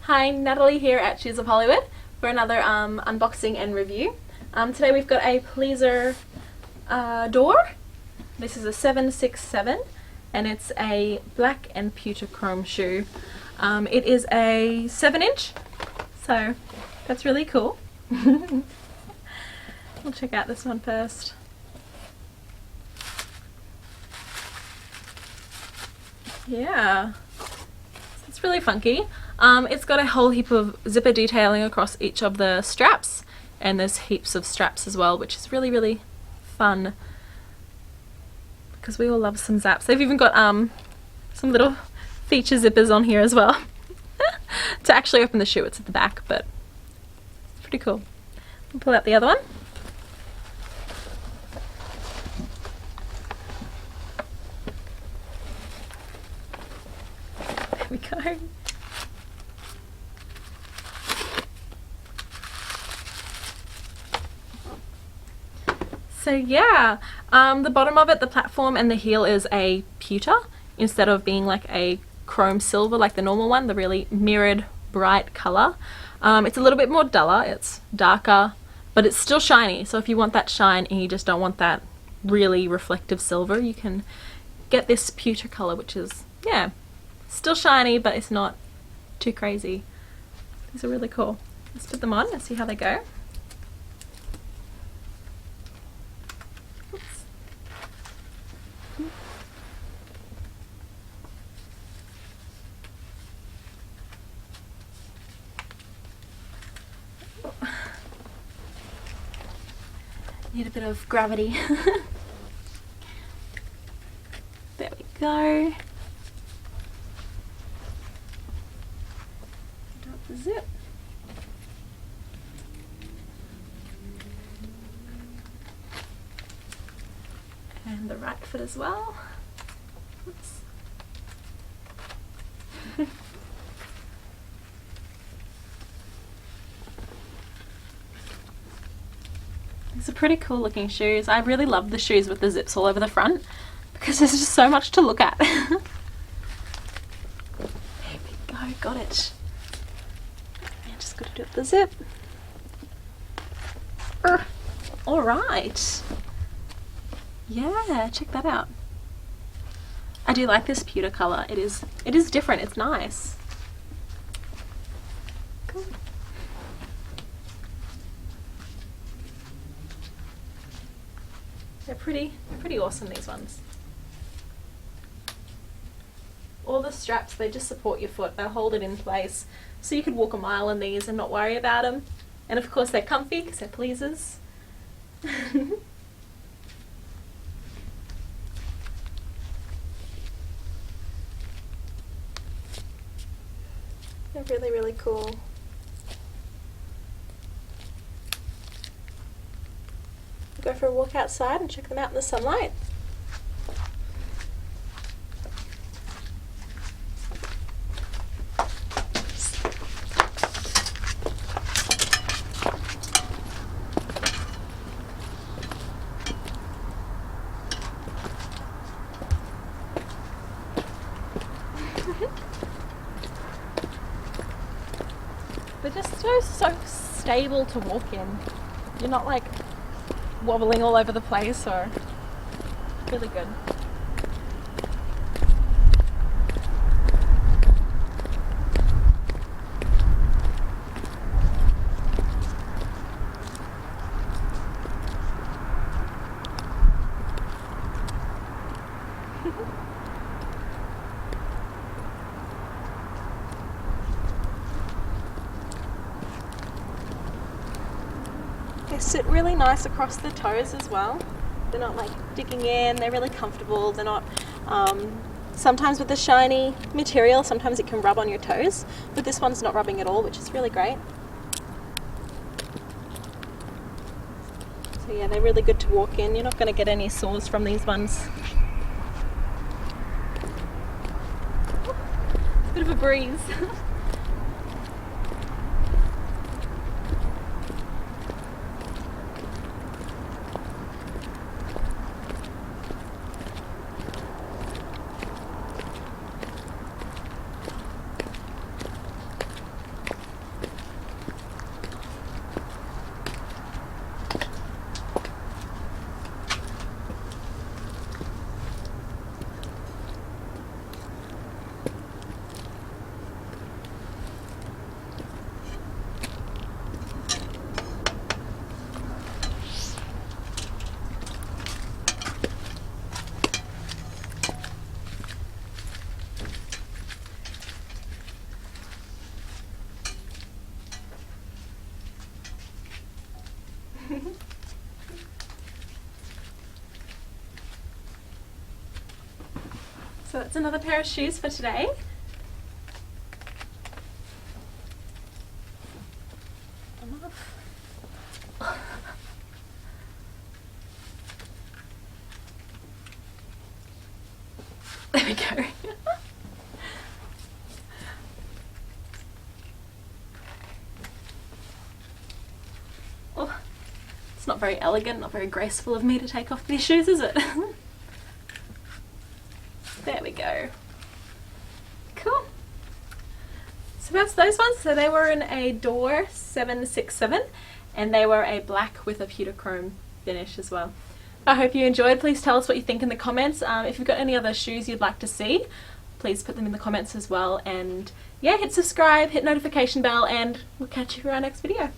Hi, Natalie here at Shoes of Hollywood for another unboxing and review. Today we've got a Pleaser door. This is a 767 and it's a black and pewter chrome shoe. It is a 7-inch, so that's really cool. We'll check out this one first. Yeah, it's really funky. It's got a whole heap of zipper detailing across each of the straps, and there's heaps of straps as well, which is really fun because we all love some zaps. They've even got some little feature zippers on here as well to actually open the shoe. It's at the back, but it's pretty cool. We'll pull out the other one. There we go. So yeah, the bottom of it, the platform and the heel is a pewter instead of being like a chrome silver like the normal one, the really mirrored bright colour. It's a little bit more duller, it's darker, but it's still shiny. So if you want that shine and you just don't want that really reflective silver, you can get this pewter colour, which is, yeah, still shiny, but it's not too crazy. These are really cool. Let's put them on and see how they go. Need a bit of gravity. There we go. Drop the zip. And the right foot as well. Oops. These are pretty cool looking shoes. I really love the shoes with the zips all over the front because there's just so much to look at. There we go, got it. And just got to do it with the zip. Alright. Yeah, check that out. I do like this pewter colour. It is different, it's nice. Cool. They're pretty awesome, these ones. All the straps, they just support your foot. They'll hold it in place. So you could walk a mile in these and not worry about them. And of course they're comfy because they're pleasers. They're really cool. Go for a walk outside and check them out in the sunlight. They're just so stable to walk in. You're not like wobbling all over the place, or really good. They sit really nice across the toes as well. They're not like digging in, they're really comfortable. They're not, sometimes with the shiny material, sometimes it can rub on your toes, but this one's not rubbing at all, which is really great. So yeah, they're really good to walk in. You're not going to get any sores from these ones. Bit of a breeze. So that's another pair of shoes for today. There we go. Oh, it's not very elegant, not very graceful of me to take off these shoes, is it? There we go. Cool. So that's those ones. So they were in a ADORE-767 and they were a black with a pewter chrome finish as well. I hope you enjoyed. Please tell us what you think in the comments. If you've got any other shoes you'd like to see, please put them in the comments as well. And yeah, hit subscribe, hit notification bell, and we'll catch you for our next video.